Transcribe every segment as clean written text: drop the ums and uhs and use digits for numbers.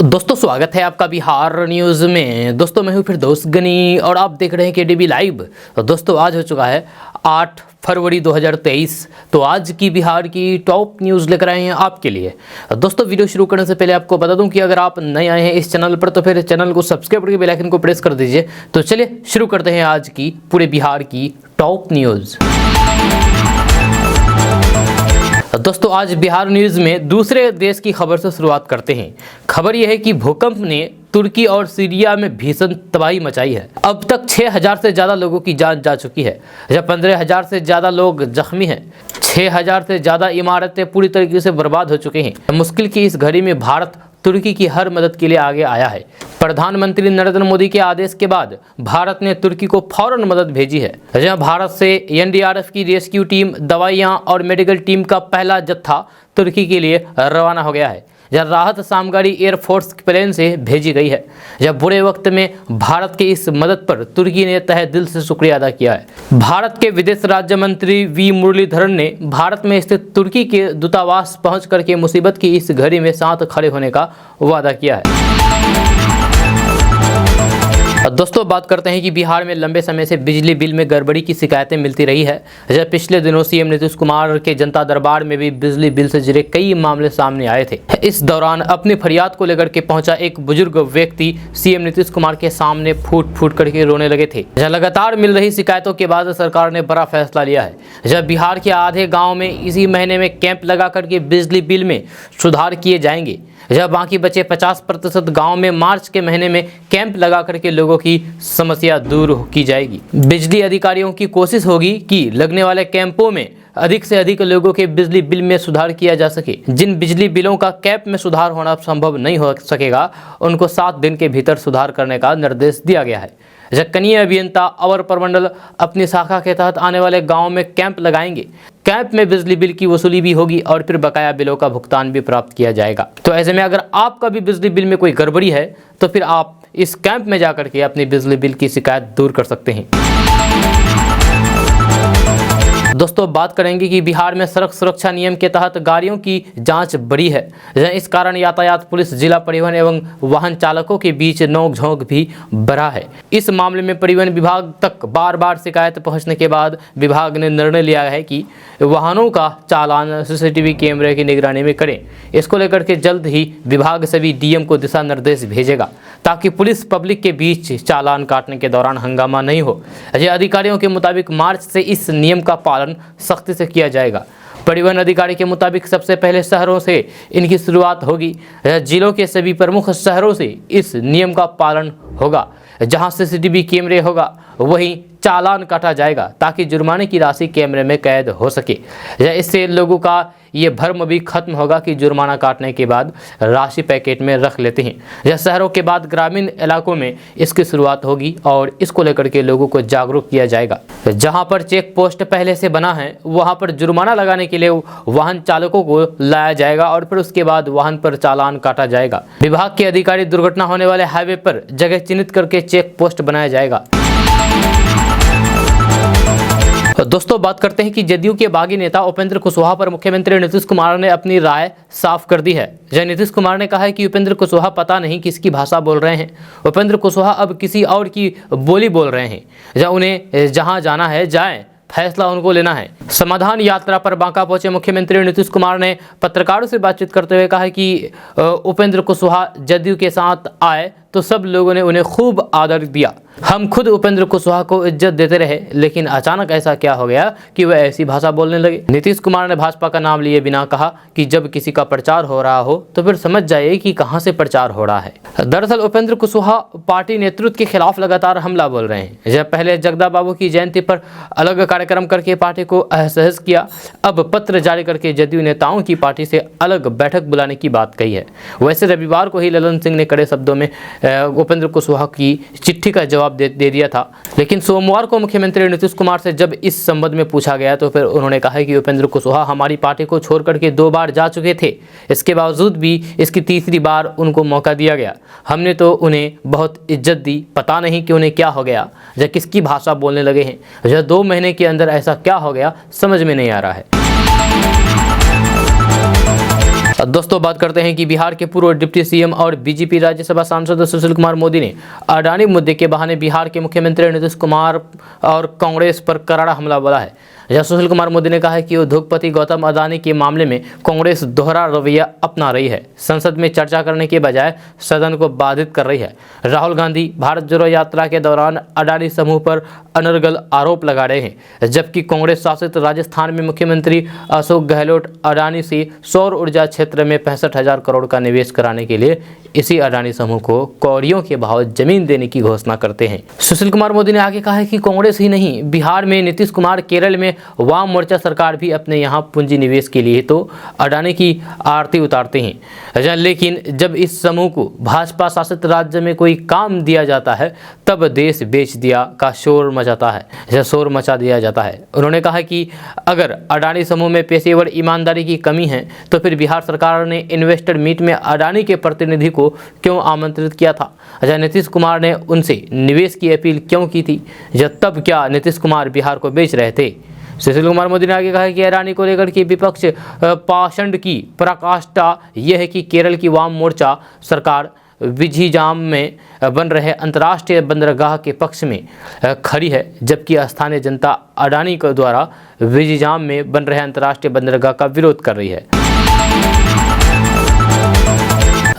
दोस्तों स्वागत है आपका बिहार न्यूज़ में। दोस्तों मैं हूं फिर दोस्त गनी और आप देख रहे हैं केडीबी लाइव। दोस्तों आज हो चुका है 8 फरवरी 2023। तो आज की बिहार की टॉप न्यूज़ लेकर आए हैं आपके लिए। दोस्तों वीडियो शुरू करने से पहले आपको बता दूं कि अगर आप नए आए हैं इस चैनल पर तो फिर चैनल को सब्सक्राइब करके बेल आइकन को प्रेस कर दीजिए। तो चलिए शुरू करते हैं आज की पूरे बिहार की टॉप न्यूज़। दोस्तों आज बिहार न्यूज़ में दूसरे देश की खबर से शुरुआत करते हैं। खबर यह है कि भूकंप ने तुर्की और सीरिया में भीषण तबाही मचाई है। अब तक 6000 से ज़्यादा लोगों की जान जा चुकी है, जब 15000 से ज़्यादा लोग जख्मी हैं। 6000 से ज़्यादा इमारतें पूरी तरीके से बर्बाद हो चुकी हैं। मुश्किल की इस घड़ी में भारत तुर्की की हर मदद के लिए आगे आया है। प्रधानमंत्री नरेंद्र मोदी के आदेश के बाद भारत ने तुर्की को फौरन मदद भेजी है। जहां भारत से एनडीआरएफ की रेस्क्यू टीम, दवाइयां और मेडिकल टीम का पहला जत्था तुर्की के लिए रवाना हो गया है। जहाँ राहत सामग्री एयरफोर्स प्लेन से भेजी गई है। जब बुरे वक्त में भारत के इस मदद पर तुर्की ने तहे दिल से शुक्रिया अदा किया है। भारत के विदेश राज्य मंत्री वी मुरलीधरन ने भारत में स्थित तुर्की के दूतावास पहुंच करके मुसीबत की इस घड़ी में साथ खड़े होने का वादा किया है। दोस्तों बात करते हैं कि बिहार में लंबे समय से बिजली बिल में गड़बड़ी की शिकायतें मिलती रही है। जब पिछले दिनों सीएम नीतीश कुमार के जनता दरबार में भी बिजली बिल से जुड़े कई मामले सामने आए थे। इस दौरान अपनी फरियाद को लेकर के पहुंचा एक बुजुर्ग व्यक्ति सीएम नीतीश कुमार के सामने फूट फूट करके रोने लगे थे। जब लगातार मिल रही शिकायतों के बाद सरकार ने बड़ा फैसला लिया है। जब बिहार के आधे गाँव में इसी महीने में कैंप लगा करके बिजली बिल में सुधार किए जाएंगे। जब बाकी बचे 50% गाँव में मार्च के महीने में कैंप लगा करके लोगों की समस्या दूर की जाएगी। बिजली अधिकारियों की कोशिश होगी कि लगने वाले कैंपों में अधिक से अधिक लोगों के बिजली बिल में सुधार किया जा सके। जिन बिजली बिलों का कैप में सुधार होना संभव नहीं हो सकेगा उनको 7 दिन के भीतर सुधार करने का निर्देश दिया गया है। कनीय अभियंता अवर प्रमंडल अपनी शाखा के तहत आने वाले गाँव में कैंप लगाएंगे। कैंप में बिजली बिल की वसूली भी होगी और फिर बकाया बिलों का भुगतान भी प्राप्त किया जाएगा। तो ऐसे में अगर आपका भी बिजली बिल में कोई गड़बड़ी है तो फिर आप इस कैंप में जाकर के अपनी बिजली बिल की शिकायत दूर कर सकते हैं। दोस्तों बात करेंगे कि बिहार में सड़क सुरक्षा नियम के तहत गाड़ियों की जांच बढ़ी है। इस कारण यातायात पुलिस, जिला परिवहन एवं वाहन चालकों के बीच नोक-झोंक भी बढ़ा है। इस मामले में परिवहन विभाग तक बार बार शिकायत पहुंचने के बाद विभाग ने निर्णय लिया है कि वाहनों का चालान सीसीटीवी कैमरे की निगरानी में करें। इसको लेकर के जल्द ही विभाग सभी डीएम को दिशा निर्देश भेजेगा ताकि पुलिस पब्लिक के बीच चालान काटने के दौरान हंगामा नहीं हो। अधिकारियों के मुताबिक मार्च से इस नियम का पालन सख्ती से किया जाएगा। परिवहन अधिकारी के मुताबिक सबसे पहले शहरों से इनकी शुरुआत होगी। जिलों के सभी प्रमुख शहरों से इस नियम का पालन होगा। जहां सीसीटीवी कैमरे होगा वहीं चालान काटा जाएगा ताकि जुर्माने की राशि कैमरे में कैद हो सके। इससे लोगों का ये भ्रम भी खत्म होगा कि जुर्माना काटने के बाद राशि पैकेट में रख लेते हैं। शहरों के बाद ग्रामीण इलाकों में इसकी शुरुआत होगी और इसको लेकर के लोगों को जागरूक किया जाएगा। जहां पर चेक पोस्ट पहले से बना है वहां पर जुर्माना लगाने के लिए वाहन चालकों को लाया जाएगा और फिर उसके बाद वाहन पर चालान काटा जाएगा। विभाग के अधिकारी दुर्घटना होने वाले हाईवे पर जगह चिन्हित करके चेक पोस्ट बनाया जाएगा। दोस्तों बात करते हैं कि जदयू के बागी नेता उपेंद्र कुशवाहा पर मुख्यमंत्री नीतीश कुमार ने अपनी राय साफ कर दी है। नीतीश कुमार ने कहा है कि उपेंद्र कुशवाहा पता नहीं किसकी भाषा बोल रहे हैं। उपेंद्र कुशवाहा अब किसी और की बोली बोल रहे हैं। उन्हें जहां जाना है जाएं, फैसला उनको लेना है। समाधान यात्रा पर बांका पहुंचे मुख्यमंत्री नीतीश कुमार ने पत्रकारों से बातचीत करते हुए कहा कि उपेंद्र कुशवाहा जदयू के साथ आए तो सब लोगों ने उन्हें खूब आदर दिया। हम खुद उपेंद्र कुशवाहा को इज्जत देते रहे, लेकिन अचानक ऐसा क्या हो गया कि वह ऐसी भाषा बोलने लगे। नीतीश कुमार ने भाजपा का नाम लिए बिना कहा कि जब किसी का प्रचार हो रहा हो तो फिर समझ जाइए कि कहां से प्रचार हो रहा है। दरअसल उपेंद्र कुशवाहा पार्टी नेतृत्व के खिलाफ लगातार हमला बोल रहे हैं। जब पहले जगदा बाबू की जयंती पर अलग कार्यक्रम करके पार्टी को असहज किया, अब पत्र जारी करके जदयू नेताओं की पार्टी से अलग बैठक बुलाने की बात कही है। वैसे रविवार को ही ललन सिंह ने कड़े शब्दों में उपेंद्र कुशवाहा की चिट्ठी का जवाब दे दिया था, लेकिन सोमवार को मुख्यमंत्री नीतीश कुमार से जब इस संबंध में पूछा गया तो फिर उन्होंने कहा कि उपेंद्र कुशवाहा हमारी पार्टी को छोड़ करके 2 बार जा चुके थे। इसके बावजूद भी इसकी तीसरी बार उनको मौका दिया गया। हमने तो उन्हें बहुत इज्जत दी, पता नहीं कि उन्हें क्या हो गया, जब किसकी भाषा बोलने लगे हैं। जब 2 महीने के अंदर ऐसा क्या हो गया समझ में नहीं आ रहा है। दोस्तों बात करते हैं कि बिहार के पूर्व डिप्टी सीएम और बीजेपी राज्यसभा सांसद सुशील कुमार मोदी ने अडानी मुद्दे के बहाने बिहार के मुख्यमंत्री नीतीश कुमार और कांग्रेस पर करारा हमला बोला है। जहां सुशील कुमार मोदी ने कहा है कि उद्योगपति गौतम अडानी के मामले में कांग्रेस दोहरा रवैया अपना रही है, संसद में चर्चा करने के बजाय सदन को बाधित कर रही है। राहुल गांधी भारत जोड़ो यात्रा के दौरान अडानी समूह पर अनर्गल आरोप लगा रहे हैं, जबकि कांग्रेस शासित राजस्थान में मुख्यमंत्री अशोक गहलोत अडानी से सौर ऊर्जा क्षेत्र में 65,000 करोड़ का निवेश कराने के लिए इसी अडानी समूह को कौड़ियों के भाव जमीन देने की घोषणा करते हैं। सुशील कुमार मोदी ने आगे कहा है कि कांग्रेस ही नहीं, बिहार में नीतीश कुमार, केरल में वाम मोर्चा सरकार भी अपने यहाँ पूंजी निवेश के लिए तो अडानी की आरती उतारते हैं, लेकिन जब इस समूह को भाजपा शासित राज्य में कोई काम दिया जाता है तब देश बेच दिया का शोर मचा दिया जाता है। उन्होंने कहा कि अगर अडानी समूह में पेशेवर ईमानदारी की कमी है तो फिर बिहार सरकार ने इन्वेस्टर मीट में अडानी के प्रतिनिधि को क्यों आमंत्रित किया था? नीतीश कुमार ने उनसे निवेश की अपील क्यों की थी? तब क्या नीतीश कुमार बिहार को बेच रहे थे? सुशील कुमार मोदी ने आगे कहा कि अडानी को लेकर के विपक्ष पाषंड की पराकाष्ठा यह है कि केरल की वाम मोर्चा सरकार विझिजाम में बन रहे अंतर्राष्ट्रीय बंदरगाह के पक्ष में खड़ी है, जबकि स्थानीय जनता अडानी के द्वारा विझिजाम में बन रहे अंतर्राष्ट्रीय बंदरगाह का विरोध कर रही है।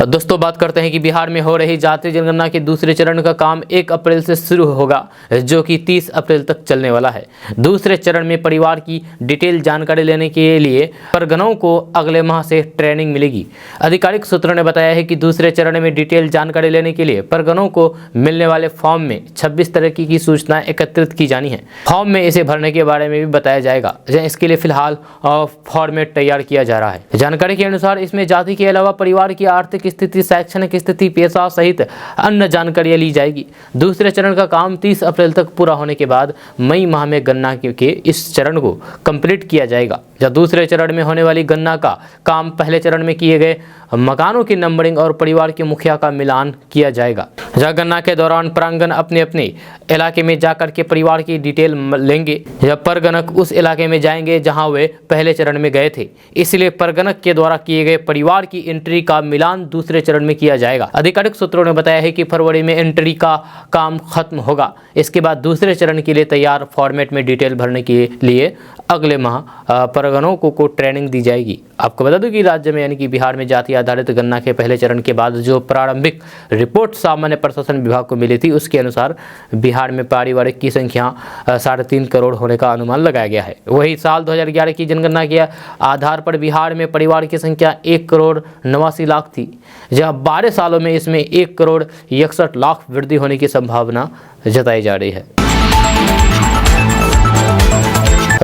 दोस्तों बात करते हैं कि बिहार में हो रही जातीय जनगणना के दूसरे चरण का काम 1 अप्रैल से शुरू होगा, जो कि 30 अप्रैल तक चलने वाला है। दूसरे चरण में परिवार की डिटेल जानकारी लेने के लिए परगनों को अगले माह से ट्रेनिंग मिलेगी। आधिकारिक सूत्रों ने बताया है कि दूसरे चरण में डिटेल जानकारी लेने के लिए परगनों को मिलने वाले फॉर्म में 26 तरह की सूचनाएं एकत्रित की जानी है। फॉर्म में इसे भरने के बारे में भी बताया जाएगा। इसके लिए फिलहाल फॉर्मेट तैयार किया जा रहा है। जानकारी के अनुसार इसमें जाति के अलावा परिवार की आर्थिक स्थिति, शैक्षणिक स्थिति, पेशा सहित अन्य जानकारियां ली जाएगी। दूसरे चरण का काम 30 अप्रैल तक पूरा होने के बाद मई माह में गणना के इस चरण को कंप्लीट किया जाएगा। जब दूसरे चरण में होने वाली गणना का काम पहले चरण में किए गए मकानों की नंबरिंग और परिवार के मुखिया का मिलान किया जाएगा। जब गणना के दौरान प्रांगण अपने अपने इलाके में जाकर के परिवार की डिटेल लेंगे। जब परगणक उस इलाके में जाएंगे जहां वे पहले चरण में गए थे, इसलिए परगणक के द्वारा किए गए परिवार की एंट्री का मिलान दूसरे चरण में किया जाएगा। आधिकारिक सूत्रों ने बताया है कि फरवरी में एंट्री का काम खत्म होगा। इसके बाद दूसरे चरण के लिए तैयार फॉर्मेट में डिटेल भरने के लिए अगले माह परगणों को ट्रेनिंग दी जाएगी। आपको बता दूं कि राज्य में यानी कि बिहार में जाति आधारित गणना के पहले चरण के बाद जो प्रारंभिक रिपोर्ट सामान्य प्रशासन विभाग को मिली थी, उसके अनुसार बिहार में पारिवारिक की संख्या 3.5 करोड़ होने का अनुमान लगाया गया है। वही साल 2011 की जनगणना के आधार पर बिहार में परिवार की संख्या 1 करोड़ 89 लाख थी, जहां 12 सालों में इसमें 1 करोड़ 61 लाख वृद्धि होने की संभावना जताई जा रही है।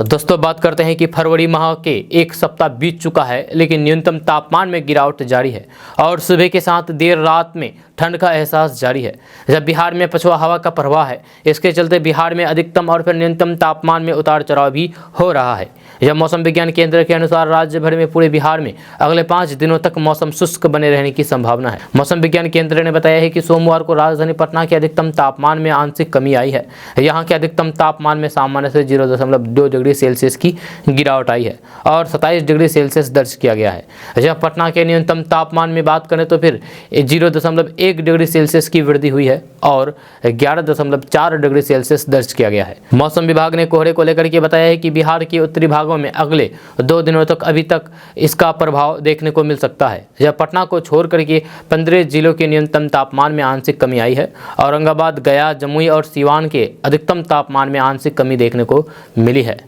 दोस्तों बात करते हैं कि फरवरी माह के 1 सप्ताह बीत चुका है, लेकिन न्यूनतम तापमान में गिरावट जारी है और सुबह के साथ देर रात में ठंड का एहसास जारी है। जब बिहार में पछुआ हवा का प्रवाह है, इसके चलते बिहार में अधिकतम और फिर न्यूनतम तापमान में उतार चढ़ाव भी हो रहा है। जब मौसम विज्ञान केंद्र के अनुसार राज्य भर में पूरे बिहार में अगले 5 दिनों तक मौसम शुष्क बने रहने की संभावना है। मौसम विज्ञान केंद्र ने बताया है कि सोमवार को राजधानी पटना के अधिकतम तापमान में आंशिक कमी आई है। यहाँ के अधिकतम तापमान में सामान्य से 0.2 डिग्री सेल्सियस की गिरावट आई है और 27 डिग्री सेल्सियस दर्ज किया गया है। जब पटना के न्यूनतम तापमान में बात करें तो फिर 0.1 डिग्री सेल्सियस की वृद्धि हुई है और 11.4 डिग्री सेल्सियस दर्ज किया गया है। मौसम विभाग ने कोहरे को लेकर के बताया है कि बिहार के उत्तरी भागों में अगले 2 दिनों तक अभी तक इसका प्रभाव देखने को मिल सकता है। जब पटना को छोड़ करके 15 जिलों के न्यूनतम तापमान में आंशिक कमी आई है। औरंगाबाद, गया, जमुई और सीवान के अधिकतम तापमान में आंशिक कमी देखने को मिली है।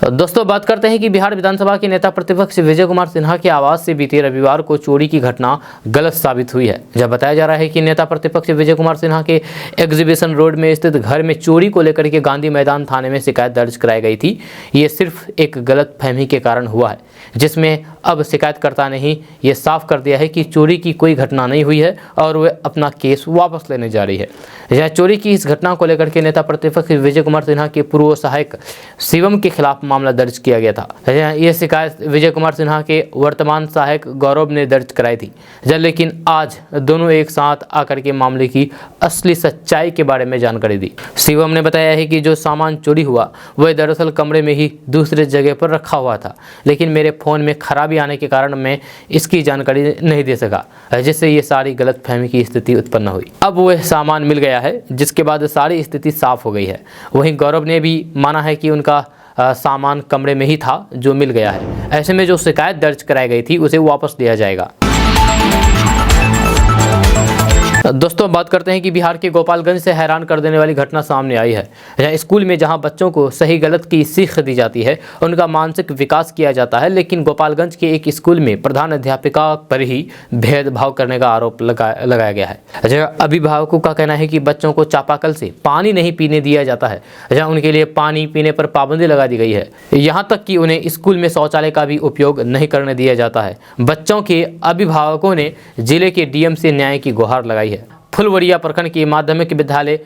दोस्तों बात करते हैं कि बिहार विधानसभा के नेता प्रतिपक्ष विजय कुमार सिन्हा के आवास से बीते रविवार को चोरी की घटना गलत साबित हुई है। जब बताया जा रहा है कि नेता प्रतिपक्ष विजय कुमार सिन्हा के एग्जीबिशन रोड में स्थित घर में चोरी को लेकर के गांधी मैदान थाने में शिकायत दर्ज कराई गई थी। ये सिर्फ एक गलत फहमी के कारण हुआ है, जिसमें अब शिकायतकर्ता ने ही ये साफ कर दिया है कि चोरी की कोई घटना नहीं हुई है और वे अपना केस वापस लेने जा रही है। यह चोरी की इस घटना को लेकर के नेता प्रतिपक्ष विजय कुमार सिन्हा के पूर्व सहायक शिवम के खिलाफ मामला दर्ज किया गया था। यह शिकायत विजय कुमार सिन्हा के वर्तमान सहायक गौरव ने दर्ज कराई थी, लेकिन आज दोनों एक साथ आकर के मामले की असली सच्चाई के बारे में जानकारी दी। शिवम ने बताया है कि जो सामान चोरी हुआ वह दरअसल कमरे में ही दूसरे जगह पर रखा हुआ था, लेकिन मेरे फ़ोन में खराबी आने के कारण मैं इसकी जानकारी नहीं दे सका, जिससे ये सारी गलतफहमी की स्थिति उत्पन्न हुई। अब वह सामान मिल गया है, जिसके बाद सारी स्थिति साफ हो गई है। वहीं गौरव ने भी माना है कि उनका सामान कमरे में ही था जो मिल गया है। ऐसे में जो शिकायत दर्ज कराई गई थी उसे वापस लिया जाएगा। दोस्तों, बात करते हैं कि बिहार के गोपालगंज से हैरान कर देने वाली घटना सामने आई है। यहाँ स्कूल में जहां बच्चों को सही गलत की सीख दी जाती है, उनका मानसिक विकास किया जाता है, लेकिन गोपालगंज के एक स्कूल में प्रधान अध्यापिका पर ही भेदभाव करने का आरोप लगाया गया है। अभिभावकों का कहना है कि बच्चों को चापाकल से पानी नहीं पीने दिया जाता है, जहाँ उनके लिए पानी पीने पर पाबंदी लगा दी गई है। यहाँ तक कि उन्हें स्कूल में शौचालय का भी उपयोग नहीं करने दिया जाता है। बच्चों के अभिभावकों ने जिले के डीएम से न्याय की गुहार लगाई है। फुलवरिया प्रखंड की माध्यमिक विद्यालय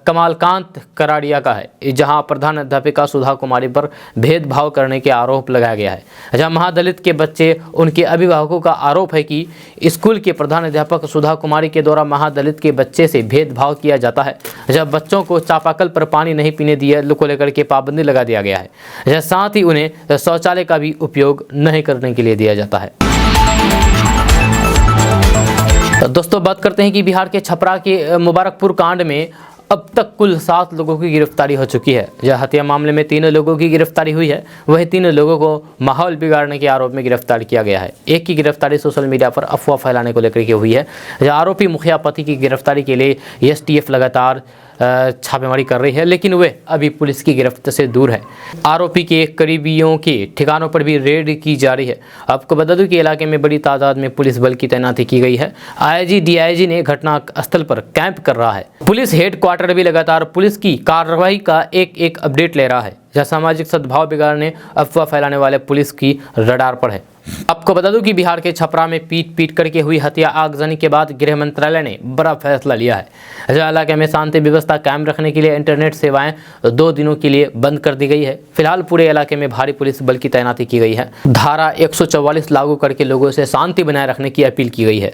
कमालकांत कराड़िया का है, जहां प्रधान अध्यापिका सुधा कुमारी पर भेदभाव करने के आरोप लगाया गया है। जहां महादलित के बच्चे, उनके अभिभावकों का आरोप है कि स्कूल के प्रधान अध्यापक सुधा कुमारी के द्वारा महादलित के बच्चे से भेदभाव किया जाता है। जब बच्चों को चापाकल पर पानी नहीं पीने दिया को लेकर के पाबंदी लगा दिया गया है। साथ ही उन्हें शौचालय का भी उपयोग नहीं करने के लिए दिया जाता है। दोस्तों, बात करते हैं कि बिहार के छपरा के मुबारकपुर कांड में अब तक कुल 7 लोगों की गिरफ्तारी हो चुकी है। यह हत्या मामले में 3 लोगों की गिरफ्तारी हुई है। वही 3 लोगों को माहौल बिगाड़ने के आरोप में गिरफ्तार किया गया है। एक की गिरफ्तारी सोशल मीडिया पर अफवाह फैलाने को लेकर के हुई है। आरोपी मुखिया पति की गिरफ्तारी के लिए एसटीएफ लगातार छापेमारी कर रही है, लेकिन वे अभी पुलिस की गिरफ्त से दूर है। आरोपी के करीबियों के ठिकानों पर भी रेड की जा रही है। आपको बता दूं कि इलाके में बड़ी तादाद में पुलिस बल की तैनाती की गई है। आईजी डीआईजी ने घटना स्थल पर कैंप कर रहा है। पुलिस हेडक्वार्टर भी लगातार पुलिस की कार्रवाई का एक अपडेट ले रहा है। जहां सामाजिक सद्भाव बिगाड़ने, अफवाह फैलाने वाले पुलिस की रडार पर है। आपको बता दूं कि बिहार के छपरा में पीट करके हुई हत्या आगजनी के बाद गृह मंत्रालय ने बड़ा फैसला लिया है। इलाके में शांति व्यवस्था कायम रखने के लिए इंटरनेट सेवाएं 2 दिनों के लिए बंद कर दी गई है। फिलहाल पूरे इलाके में भारी पुलिस बल की तैनाती की गई है। धारा 144 लागू करके लोगों से शांति बनाए रखने की अपील की गई है।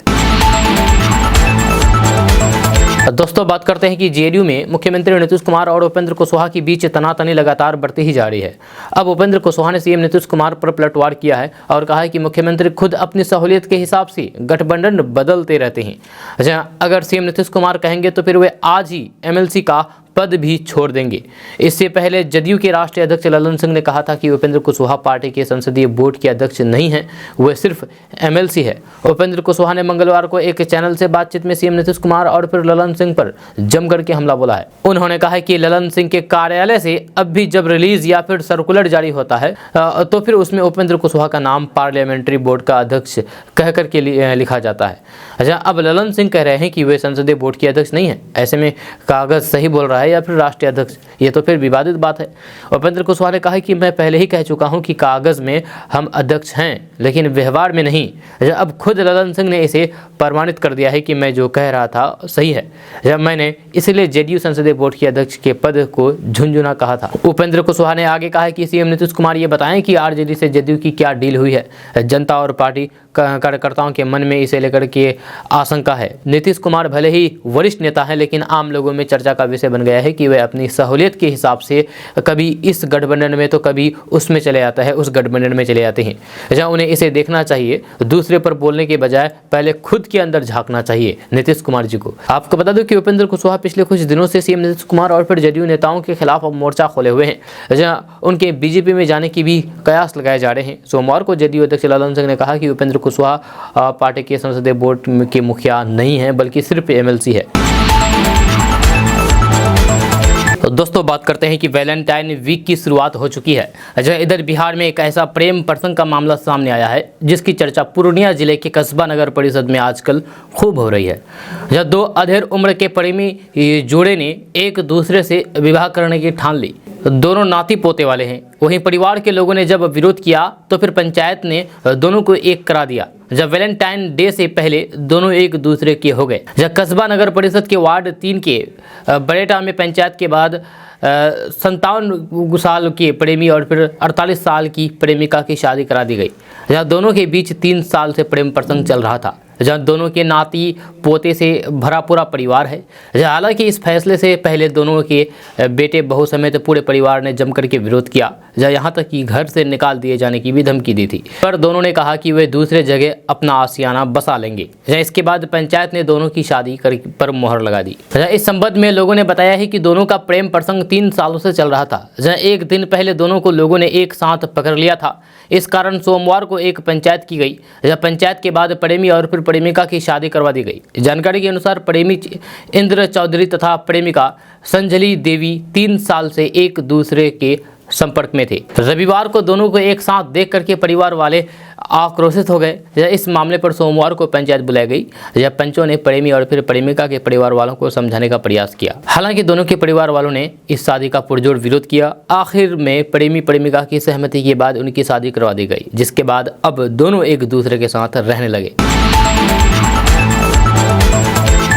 दोस्तों, बात करते हैं कि जेडीयू में मुख्यमंत्री नीतीश कुमार और उपेंद्र कुशवाहा के बीच तनातनी लगातार बढ़ती ही जा रही है। अब उपेंद्र कुशवाहा ने सीएम नीतीश कुमार पर पलटवार किया है और कहा है कि मुख्यमंत्री खुद अपनी सहूलियत के हिसाब से गठबंधन बदलते रहते हैं। अगर सीएम नीतीश कुमार कहेंगे तो फिर वे आज ही एमएलसी का पद भी छोड़ देंगे। इससे पहले जदयू के राष्ट्रीय अध्यक्ष ललन सिंह ने कहा था कि उपेंद्र कुशवाहा पार्टी के संसदीय बोर्ड के अध्यक्ष नहीं हैं, वे सिर्फ एमएलसी है। उपेंद्र कुशवाहा ने मंगलवार को एक चैनल से बातचीत में सीएम नीतीश कुमार और फिर ललन सिंह पर जम करके हमला बोला है। उन्होंने कहा कि ललन सिंह के कार्यालय से अब भी जब रिलीज या फिर सर्कुलर जारी होता है तो फिर उसमें उपेंद्र कुशवाहा का नाम पार्लियामेंट्री बोर्ड का अध्यक्ष कह करके लिखा जाता है। अब ललन सिंह कह रहे हैं कि वे संसदीय बोर्ड के अध्यक्ष नहीं है। ऐसे में कागज सही बोल रहा है या फिर राष्ट्रीय अध्यक्ष, ये तो फिर विवादित बात है। उपेंद्र कुशवाहा ने कहा कि मैं पहले ही कह चुका हूं कि कागज में हम अध्यक्ष हैं, लेकिन व्यवहार में नहीं। अब खुद ललन सिंह ने इसे प्रमाणित कर दिया है कि मैं जो कह रहा था सही है। जब मैंने इसलिए जेडीयू संसदीय बोर्ड के अध्यक्ष के पद को झुंझुना कहा था। उपेंद्र कुशवाहा ने आगे कहा कि सीएम नीतीश कुमार ये बताएं कि आरजेडी से जेडीयू की क्या डील हुई है। जनता और पार्टी कार्यकर्ताओं के मन में इसे लेकर के आशंका है। नीतीश कुमार भले ही वरिष्ठ नेता हैं, लेकिन आम लोगों में चर्चा का विषय बन गया है कि वे अपनी सहूलियत के हिसाब से कभी इस गठबंधन में तो कभी उसमें चले जाता है, उस गठबंधन में चले जाते हैं। जहाँ उन्हें इसे देखना चाहिए, दूसरे पर बोलने के बजाय पहले खुद के अंदर झांकना चाहिए नीतीश कुमार जी को। आपको बता दूं कि उपेंद्र कुशवाहा पिछले कुछ दिनों से सीएम नीतीश कुमार और फिर जेडीयू नेताओं के खिलाफ अब मोर्चा खोले हुए हैं, जहाँ उनके बीजेपी में जाने की भी कयास लगाए जा रहे हैं। सोमवार को जेडीयू अध्यक्ष ललन सिंह ने कहा कि उपेंद्र कुशवाहा पार्टी के संसदीय बोर्ड के मुखिया नहीं है, बल्कि सिर्फ एमएलसी है। तो दोस्तों, बात करते हैं कि वैलेंटाइन वीक की शुरुआत हो चुकी है। इधर बिहार में एक ऐसा प्रेम प्रसंग का मामला सामने आया है जिसकी चर्चा पूर्णिया जिले के कस्बा नगर परिषद में आजकल खूब हो रही है। जब 2 अधेड़ उम्र के प्रेमी जोड़े ने एक दूसरे से विवाह करने की ठान ली। दोनों नाती पोते वाले हैं। वहीं परिवार के लोगों ने जब विरोध किया तो फिर पंचायत ने दोनों को एक करा दिया। जब वैलेंटाइन डे से पहले दोनों एक दूसरे के हो गए। जब कस्बा नगर परिषद के वार्ड 3 के बड़ेटा में पंचायत के बाद 57 साल के प्रेमी और फिर 48 साल की प्रेमिका की शादी करा दी गई। जहाँ दोनों के बीच 3 साल से प्रेम प्रसंग चल रहा था। जहाँ दोनों के नाती पोते से भरा पूरा परिवार है। हालांकि इस फैसले से पहले दोनों के बेटे बहू समेत पूरे परिवार ने जमकर के विरोध किया। जहाँ यहाँ तक कि घर से निकाल दिए जाने की भी धमकी दी थी, पर दोनों ने कहा कि वे दूसरे जगह अपना आशियाना बसा लेंगे। इसके बाद पंचायत ने दोनों की शादी पर मोहर लगा दी। इस संबंध में लोगों ने बताया है कि दोनों का प्रेम प्रसंग 3 सालों से चल रहा था। जहाँ एक दिन पहले दोनों को लोगों ने एक साथ पकड़ लिया था। इस कारण सोमवार को एक पंचायत की गई। जब पंचायत के बाद प्रेमी और फिर प्रेमिका की शादी करवा दी गई। जानकारी के अनुसार प्रेमी इंद्र चौधरी तथा प्रेमिका संजली देवी 3 साल से एक दूसरे के संपर्क में थे। रविवार को दोनों को एक साथ देख करके परिवार वाले आक्रोशित हो गए। इस मामले पर सोमवार को पंचायत बुलाई गई। जब पंचों ने प्रेमी और फिर प्रेमिका के परिवार वालों को समझाने का प्रयास किया। हालांकि दोनों के परिवार वालों ने इस शादी का पुरजोर विरोध किया। आखिर में प्रेमी प्रेमिका की सहमति के बाद उनकी शादी करवा दी गई, जिसके बाद अब दोनों एक दूसरे के साथ रहने लगे।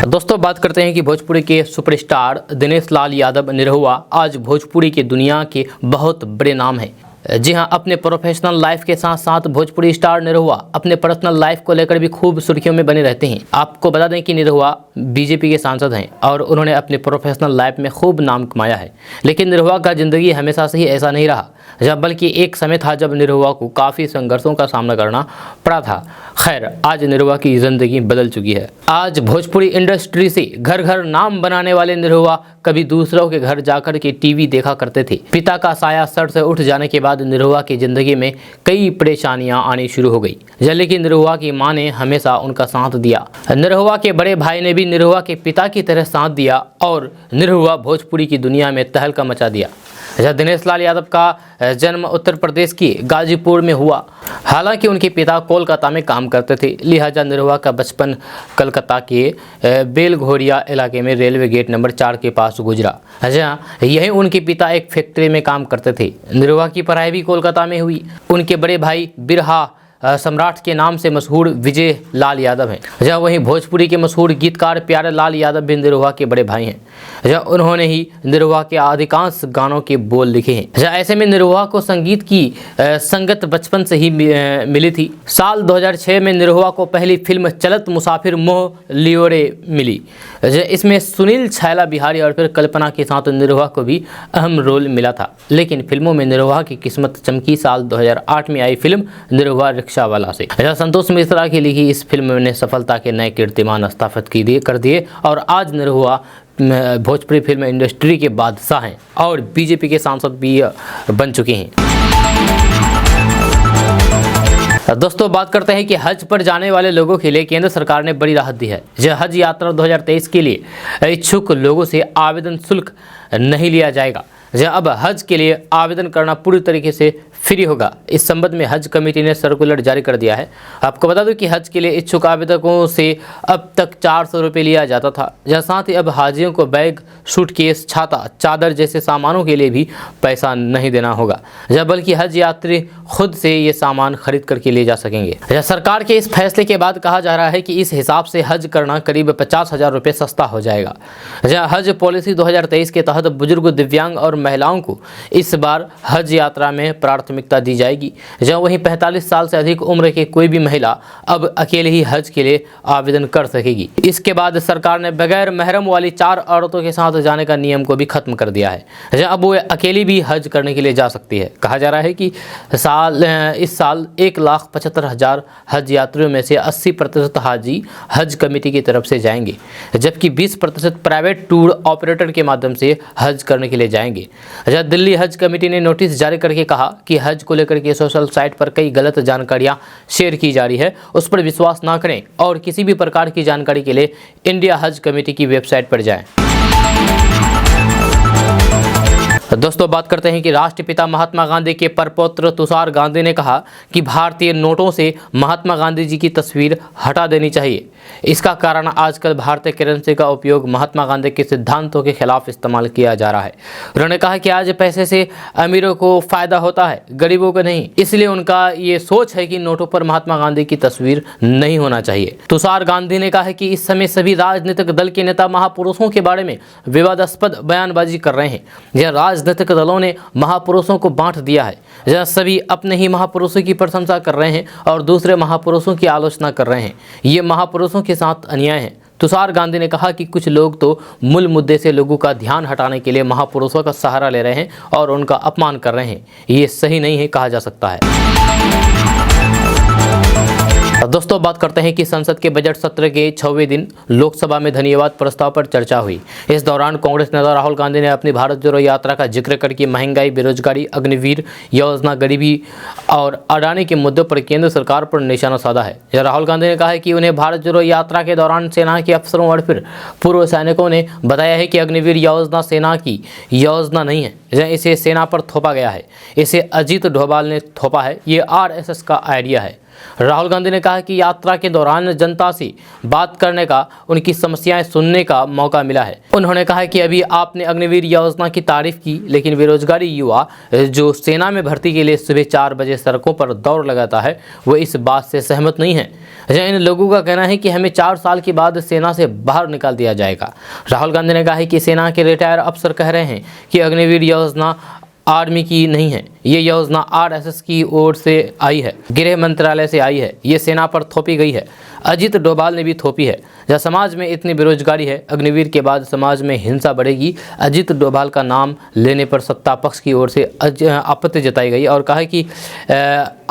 दोस्तों बात करते हैं कि भोजपुरी के सुपरस्टार दिनेश लाल यादव निरहुआ आज भोजपुरी की दुनिया के बहुत बड़े नाम हैं। जी हाँ, अपने प्रोफेशनल लाइफ के साथ साथ भोजपुरी स्टार निरहुआ अपने पर्सनल लाइफ को लेकर भी खूब सुर्खियों में बने रहते हैं। आपको बता दें कि निरहुआ बीजेपी के सांसद हैं और उन्होंने अपने प्रोफेशनल लाइफ में खूब नाम कमाया है। लेकिन निरहुआ का ज़िंदगी हमेशा से ही ऐसा नहीं रहा, बल्कि एक समय था जब निरहुआ को काफ़ी संघर्षों का सामना करना पड़ा था। खैर, आज निरहुआ की ज़िंदगी बदल चुकी है। आज भोजपुरी इंडस्ट्री से घर घर नाम बनाने वाले निरहुआ कभी दूसरों के घर जाकर के टीवी देखा करते थे। पिता का साया सर से उठ जाने के बाद निरहुआ की जिंदगी में कई परेशानियां आनी शुरू हो गई। लेकिन निरहुआ की मां ने हमेशा उनका साथ दिया। निरहुआ के बड़े भाई ने भी निरहुआ के पिता की तरह साथ दिया और निरहुआ भोजपुरी की दुनिया में तहलका मचा दिया। दिनेश लाल यादव का जन्म उत्तर प्रदेश के गाजीपुर में हुआ। हालांकि उनके पिता कोलकाता में काम करते थे, लिहाजा निरहुआ का बचपन कलकत्ता के बेलघोरिया इलाके में रेलवे गेट नंबर 4 के पास गुजरा। जहाँ यही उनके पिता एक फैक्ट्री में काम करते थे। निरहुआ की पढ़ाई भी कोलकाता में हुई। उनके बड़े भाई बिरहा सम्राट के नाम से मशहूर विजय लाल यादव हैं। जहाँ वहीं भोजपुरी के मशहूर गीतकार प्यारे लाल यादव भी निरहुआ के बड़े भाई हैं। जहाँ उन्होंने ही निरहुआ के अधिकांश गानों के बोल लिखे हैं। जहाँ ऐसे में निरहुआ को संगीत की संगत बचपन से ही मिली थी। साल 2006 में निरहुआ को पहली फिल्म चलत मुसाफिर मोह लियोरे मिली। इसमें सुनील छैला बिहारी और फिर कल्पना के साथ निरहुआ को भी अहम रोल मिला था। लेकिन फिल्मों में निरहुआ की किस्मत चमकी साल 2008 में आई फिल्म निरहुआ रिक्शावाला से। संतोष मिश्रा की लिखी इस फिल्म ने सफलता के नए कीर्तिमान स्थापित कर दिए और आज निरहुआ भोजपुरी फिल्म इंडस्ट्री के बादशाह हैं और बीजेपी के सांसद भी बन चुके हैं। दोस्तों बात करते हैं कि हज पर जाने वाले लोगों के लिए केंद्र सरकार ने बड़ी राहत दी है। हज यात्रा 2023 के लिए इच्छुक लोगों से आवेदन शुल्क नहीं लिया जाएगा। अब हज के लिए आवेदन करना पूरी तरीके से फ्री होगा। इस संबंध में हज कमेटी ने सर्कुलर जारी कर दिया है। आपको बता दूं कि हज के लिए इच्छुक आवेदकों से अब तक 400 रुपये लिया जाता था। साथ ही अब हाजियों को बैग, सूटकेस, छाता, चादर जैसे सामानों के लिए भी पैसा नहीं देना होगा, बल्कि हज यात्री खुद से ये सामान खरीद करके ले जा सकेंगे। सरकार के इस फैसले के बाद कहा जा रहा है कि इस हिसाब से हज करना करीब 50,000 रुपये सस्ता हो जाएगा। हज पॉलिसी 2023 के तहत बुजुर्ग, दिव्यांग और महिलाओं को इस बार हज यात्रा में प्राथमिकता दी जाएगी। वहीं 45 साल से अधिक उम्र के कोई भी महिला अब अकेले ही हज के लिए आवेदन कर सकेगी। इसके बाद सरकार ने बगैर महरम वाली 4 औरतों के साथ जाने का नियम को भी खत्म कर दिया है। अब वो अकेली भी हज करने के लिए जा सकती है। कहा जा रहा है कि इस साल 1,75,000 हज यात्रियों में से 80% हाजी हज कमेटी की तरफ से जाएंगे, जबकि 20% प्राइवेट टूर ऑपरेटर के माध्यम से हज करने के लिए जाएंगे। दिल्ली हज कमेटी ने नोटिस जारी करके कहा कि हज को लेकर के सोशल साइट पर कई गलत जानकारियां शेयर की जा रही है, उस पर विश्वास ना करें और किसी भी प्रकार की जानकारी के लिए इंडिया हज कमेटी की वेबसाइट पर जाएं। दोस्तों बात करते हैं कि राष्ट्रपिता महात्मा गांधी के परपौत्र तुषार गांधी ने कहा कि भारतीय नोटों से महात्मा गांधी जी की तस्वीर हटा देनी चाहिए। इसका कारण आजकल भारतीय करेंसी का उपयोग महात्मा गांधी के सिद्धांतों के खिलाफ इस्तेमाल किया जा रहा है। उन्होंने कहा कि आज पैसे से अमीरों को फायदा होता है, गरीबों को नहीं। इसलिए उनका ये सोच है कि नोटों पर महात्मा गांधी की तस्वीर नहीं होना चाहिए। तुषार गांधी ने कहा कि इस समय सभी राजनीतिक दल के नेता महापुरुषों के बारे में विवादास्पद बयानबाजी कर रहे हैं। यह राजनीतिक दलों ने महापुरुषों को बांट दिया है, जहां सभी अपने ही महापुरुषों की प्रशंसा कर रहे हैं और दूसरे महापुरुषों की आलोचना कर रहे हैं। ये महापुरुषों के साथ अन्याय है। तुषार गांधी ने कहा कि कुछ लोग तो मूल मुद्दे से लोगों का ध्यान हटाने के लिए महापुरुषों का सहारा ले रहे हैं और उनका अपमान कर रहे हैं। ये सही नहीं है कहा जा सकता है। दोस्तों बात करते हैं कि संसद के बजट सत्र के 6वें दिन लोकसभा में धन्यवाद प्रस्ताव पर चर्चा हुई। इस दौरान कांग्रेस नेता राहुल गांधी ने अपनी भारत जोड़ो यात्रा का जिक्र करके महंगाई, बेरोजगारी, अग्निवीर योजना, गरीबी और अडानी के मुद्दों पर केंद्र सरकार पर निशाना साधा है। राहुल गांधी ने कहा है कि उन्हें भारत जोड़ो यात्रा के दौरान सेना के अफसरों और फिर पूर्व सैनिकों ने बताया है कि अग्निवीर योजना सेना की योजना नहीं है, इसे सेना पर थोपा गया है। इसे अजीत डोभाल ने थोपा है। ये आरएसएस का आइडिया है। राहुल गांधी ने कहा कि यात्रा के दौरान जनता से बात करने का, उनकी समस्याएं सुनने का मौका मिला है। उन्होंने कहा कि अभी आपने अग्निवीर योजना की तारीफ की, लेकिन बेरोजगारी युवा जो सेना में भर्ती के लिए सुबह 4 बजे सड़कों पर दौड़ लगाता है, वो इस बात से सहमत नहीं है। इन लोगों का कहना है कि हमें 4 साल के बाद सेना से बाहर निकाल दिया जाएगा। राहुल गांधी ने कहा है कि सेना के रिटायर अफसर कह रहे हैं कि अग्निवीर योजना आर्मी की नहीं है, ये योजना आरएसएस की ओर से आई है, गृह मंत्रालय से आई है, ये सेना पर थोपी गई है। अजीत डोभाल ने भी थोपी है। जब समाज में इतनी बेरोजगारी है, अग्निवीर के बाद समाज में हिंसा बढ़ेगी। अजीत डोभाल का नाम लेने पर सत्ता पक्ष की ओर से आपत्ति जताई गई और कहा कि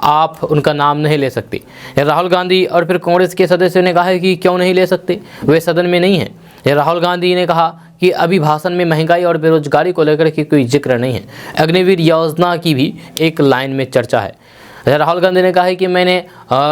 आप उनका नाम नहीं ले सकते। राहुल गांधी और फिर कांग्रेस के सदस्यों ने कहा है कि क्यों नहीं ले सकते, वे सदन में नहीं है। राहुल गांधी ने कहा कि अभी भाषण में महंगाई और बेरोजगारी को लेकर के कोई जिक्र नहीं है। अग्निवीर योजना की भी एक लाइन में चर्चा है। राहुल गांधी ने कहा है कि मैंने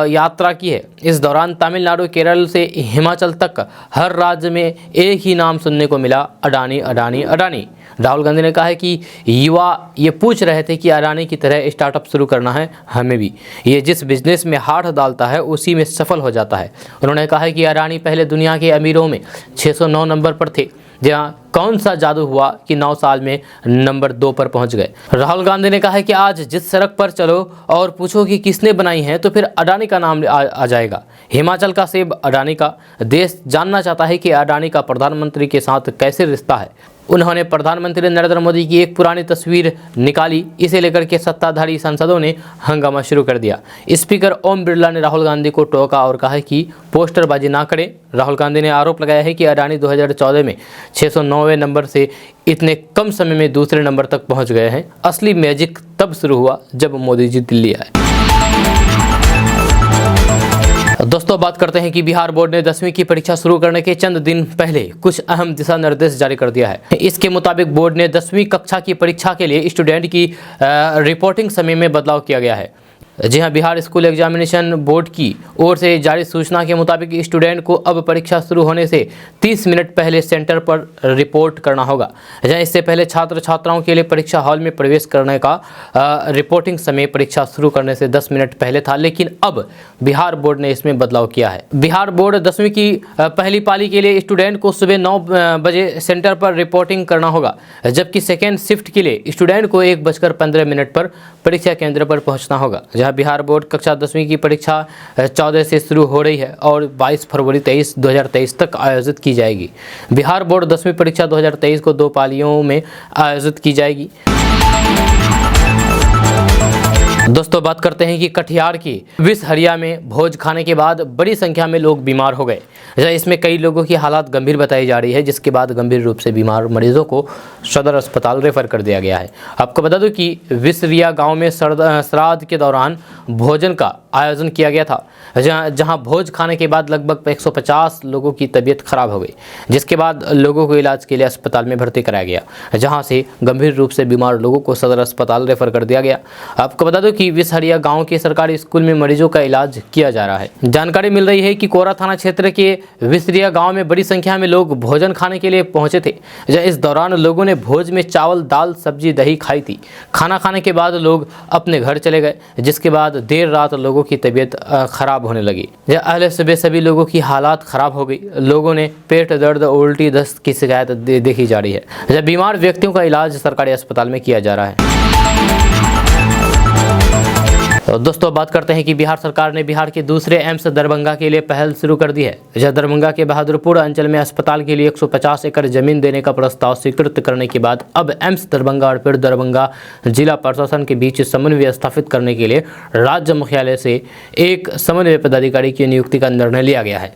यात्रा की है। इस दौरान तमिलनाडु, केरल से हिमाचल तक हर राज्य में एक ही नाम सुनने को मिला, अडानी अडानी अडानी। राहुल गांधी ने कहा है कि युवा ये पूछ रहे थे कि अडानी की तरह स्टार्टअप शुरू करना है हमें भी। ये जिस बिजनेस में हाथ डालता है उसी में सफल हो जाता है। उन्होंने कहा है कि अडानी पहले दुनिया के अमीरों में 609 नंबर पर थे, जहाँ कौन सा जादू हुआ कि 9 साल में नंबर 2 पर पहुंच गए। राहुल गांधी ने कहा है कि आज जिस सड़क पर चलो और पूछो कि किसने बनाई है तो फिर अडानी का नाम आ जाएगा। हिमाचल का सेब अडानी का। देश जानना चाहता है कि अडानी का प्रधानमंत्री के साथ कैसे रिश्ता है। उन्होंने प्रधानमंत्री नरेंद्र मोदी की एक पुरानी तस्वीर निकाली। इसे लेकर के सत्ताधारी सांसदों ने हंगामा शुरू कर दिया। स्पीकर ओम बिरला ने राहुल गांधी को टोका और कहा कि पोस्टरबाजी ना करें। राहुल गांधी ने आरोप लगाया है कि अडानी 2014 में 609वें नंबर से इतने कम समय में दूसरे नंबर तक पहुंच गए हैं। असली मैजिक तब शुरू हुआ जब मोदी जी दिल्ली आए। दोस्तों बात करते हैं कि बिहार बोर्ड ने 10वीं की परीक्षा शुरू करने के चंद दिन पहले कुछ अहम दिशा निर्देश जारी कर दिया है। इसके मुताबिक बोर्ड ने 10वीं कक्षा की परीक्षा के लिए स्टूडेंट की रिपोर्टिंग समय में बदलाव किया गया है। जी हां, बिहार स्कूल एग्जामिनेशन बोर्ड की ओर से जारी सूचना के मुताबिक स्टूडेंट को अब परीक्षा शुरू होने से 30 मिनट पहले सेंटर पर रिपोर्ट करना होगा। जहां इससे पहले छात्र छात्राओं के लिए परीक्षा हॉल में प्रवेश करने का रिपोर्टिंग समय परीक्षा शुरू करने से 10 मिनट पहले था, लेकिन अब बिहार बोर्ड ने इसमें बदलाव किया है। बिहार बोर्ड 10वीं की पहली पाली के लिए स्टूडेंट को सुबह 9 बजे सेंटर पर रिपोर्टिंग करना होगा, जबकि सेकेंड शिफ्ट के लिए स्टूडेंट को 1:15 पर परीक्षा केंद्र पर पहुंचना होगा। बिहार बोर्ड कक्षा 10वीं की परीक्षा 14 से शुरू हो रही है और 22 फरवरी 2023 तक आयोजित की जाएगी। बिहार बोर्ड 10वीं परीक्षा 2023 को 2 पालियों में आयोजित की जाएगी। दोस्तों बात करते हैं कि कटिहार की विषहरिया में भोज खाने के बाद बड़ी संख्या में लोग बीमार हो गए। इसमें कई लोगों की हालत गंभीर बताई जा रही है, जिसके बाद गंभीर रूप से बीमार मरीजों को सदर अस्पताल रेफर कर दिया गया है। आपको बता दूं कि विषहरिया गांव में श्राद्ध के दौरान भोजन का आयोजन किया गया था, जहां भोज खाने के बाद लगभग 150 लोगों की तबीयत खराब हो गई, जिसके बाद लोगों को इलाज के लिए अस्पताल में भर्ती कराया गया, जहां से गंभीर रूप से बीमार लोगों को सदर अस्पताल रेफर कर दिया गया। आपको बता दो कि विसहरिया गाँव के सरकारी स्कूल में मरीजों का इलाज किया जा रहा है। जानकारी मिल रही है कि कोरा थाना क्षेत्र के विसहरिया गाँव में बड़ी संख्या में लोग भोजन खाने के लिए पहुंचे थे। इस दौरान लोगों ने भोज में चावल, दाल, सब्जी, दही खाई थी। खाना खाने के बाद लोग अपने घर चले गए, जिसके बाद देर रात लोगों की तबीयत खराब होने लगी। अगले सुबह सभी लोगों की हालात खराब हो गई। लोगों ने पेट दर्द, उल्टी, दस्त की शिकायत देखी जा रही है। बीमार व्यक्तियों का इलाज सरकारी अस्पताल में किया जा रहा है। तो दोस्तों बात करते हैं कि बिहार सरकार ने बिहार के दूसरे एम्स दरभंगा के लिए पहल शुरू कर दी है। जहां दरभंगा के बहादुरपुर अंचल में अस्पताल के लिए 150 एकड़ जमीन देने का प्रस्ताव स्वीकृत करने के बाद अब एम्स दरभंगा और फिर दरभंगा जिला प्रशासन के बीच समन्वय स्थापित करने के लिए राज्य मुख्यालय से एक समन्वय पदाधिकारी की नियुक्ति का निर्णय लिया गया है।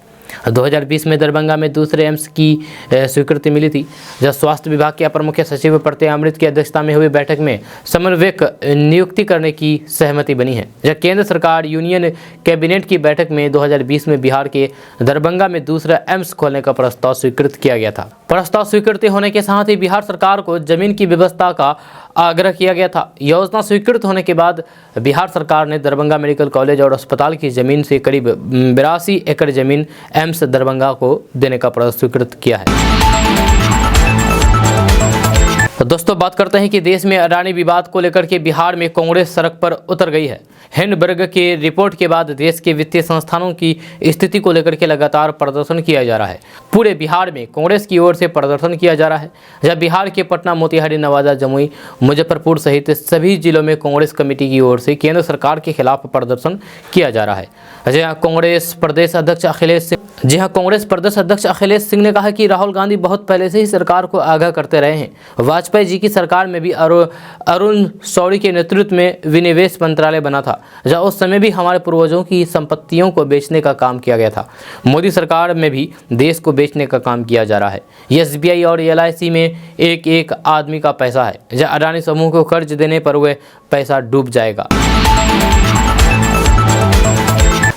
2020 में दरभंगा में दूसरे एम्स की स्वीकृति मिली थी। जब स्वास्थ्य विभाग के अपर मुख्य सचिव प्रत्यय अमृत की अध्यक्षता में हुई बैठक में समन्वयक नियुक्ति करने की सहमति बनी है। जब केंद्र सरकार यूनियन कैबिनेट की बैठक में 2020 में बिहार के दरभंगा में दूसरा एम्स खोलने का प्रस्ताव स्वीकृत किया गया था। प्रस्ताव स्वीकृति होने के साथ ही बिहार सरकार को जमीन की व्यवस्था का आग्रह किया गया था। योजना स्वीकृत होने के बाद बिहार सरकार ने दरभंगा मेडिकल कॉलेज और अस्पताल की जमीन से करीब 82 एकड़ जमीन एम्स दरभंगा को देने का प्रस्ताव स्वीकृत किया है। तो दोस्तों बात करते हैं कि देश में अडानी विवाद को लेकर के बिहार में कांग्रेस सड़क पर उतर गई है। हिंडनबर्ग के रिपोर्ट के बाद देश के वित्तीय संस्थानों की स्थिति को लेकर के लगातार प्रदर्शन किया जा रहा है। पूरे बिहार में कांग्रेस की ओर से प्रदर्शन किया जा रहा है। जब बिहार के पटना, मोतिहारी, नवादा, जमुई, मुजफ्फरपुर सहित सभी जिलों में कांग्रेस कमेटी की ओर से केंद्र सरकार के खिलाफ प्रदर्शन किया जा रहा है। कांग्रेस प्रदेश अध्यक्ष अखिलेश सिंह ने कहा कि राहुल गांधी बहुत पहले से ही सरकार को आगाह करते रहे हैं। वाजपेयी जी की सरकार में भी अरुण शौरी के नेतृत्व में विनिवेश मंत्रालय बना था, जहाँ उस समय भी हमारे पूर्वजों की संपत्तियों को बेचने का काम किया गया था। मोदी सरकार में भी देश को बेचने का काम किया जा रहा है। एसबीआई और LIC में एक एक आदमी का पैसा है। जहाँ अडानी समूह को कर्ज देने पर वह पैसा डूब जाएगा।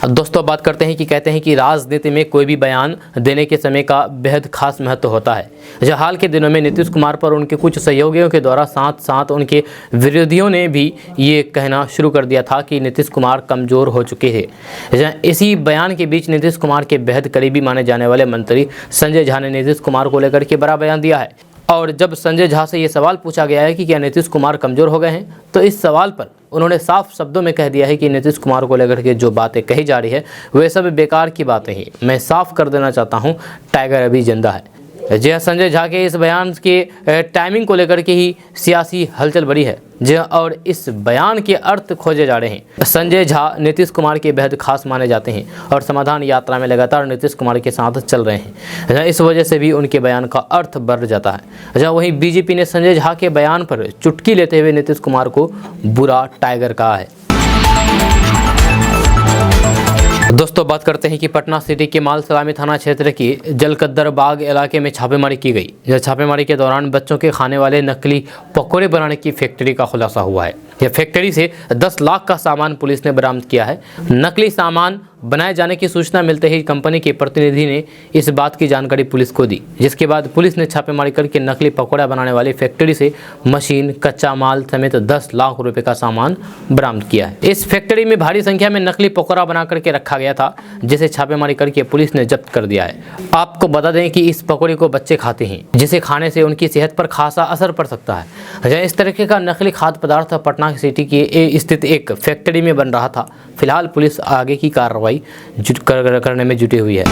दोस्तों बात करते हैं कि कहते हैं कि राजनीति में कोई भी बयान देने के समय का बेहद खास महत्व होता है। जो हाल के दिनों में नीतीश कुमार पर उनके कुछ सहयोगियों के द्वारा साथ साथ उनके विरोधियों ने भी ये कहना शुरू कर दिया था कि नीतीश कुमार कमज़ोर हो चुके हैं। इसी बयान के बीच नीतीश कुमार के बेहद करीबी माने जाने वाले मंत्री संजय झा ने नीतीश कुमार को लेकर के बड़ा बयान दिया है। और जब संजय झा से ये सवाल पूछा गया है कि क्या नीतीश कुमार कमज़ोर हो गए हैं, तो इस सवाल पर उन्होंने साफ शब्दों में कह दिया है कि नीतीश कुमार को लेकर के जो बातें कही जा रही है वे सब बेकार की बातें हैं। मैं साफ कर देना चाहता हूं, टाइगर अभी जिंदा है। जी हाँ, संजय झा के इस बयान के टाइमिंग को लेकर के ही सियासी हलचल बढ़ी है। जी हाँ, और इस बयान के अर्थ खोजे जा रहे हैं। संजय झा नीतीश कुमार के बेहद खास माने जाते हैं और समाधान यात्रा में लगातार नीतीश कुमार के साथ चल रहे हैं। इस वजह से भी उनके बयान का अर्थ बढ़ जाता है। जहाँ वहीं बीजेपी ने संजय झा के बयान पर चुटकी लेते हुए नीतीश कुमार को बुरा टाइगर कहा है। दोस्तों बात करते हैं कि पटना सिटी के माल सलामी थाना क्षेत्र की जलकद्दर बाग इलाके में छापेमारी की गई। यह छापेमारी के दौरान बच्चों के खाने वाले नकली पकौड़े बनाने की फैक्ट्री का खुलासा हुआ है। यह फैक्ट्री से 10 लाख का सामान पुलिस ने बरामद किया है। नकली सामान बनाए जाने की सूचना मिलते ही कंपनी के प्रतिनिधि ने इस बात की जानकारी पुलिस को दी, जिसके बाद पुलिस ने छापेमारी करके नकली पकौड़ा बनाने वाली फैक्ट्री से मशीन, कच्चा माल समेत 10 लाख रुपए का सामान बरामद किया है। इस फैक्ट्री में भारी संख्या में नकली पकौड़ा बना करके रखा गया था, जिसे छापेमारी करके पुलिस ने जब्त कर दिया है। आपको बता दें कि इस पकौड़े को बच्चे खाते हैं, जिसे खाने से उनकी सेहत पर खासा असर पड़ सकता है। इस तरीके का नकली खाद्य पदार्थ पटना सिटी के स्थित एक फैक्ट्री में बन रहा था। फिलहाल पुलिस आगे की कार्रवाई करने में जुटी हुई है।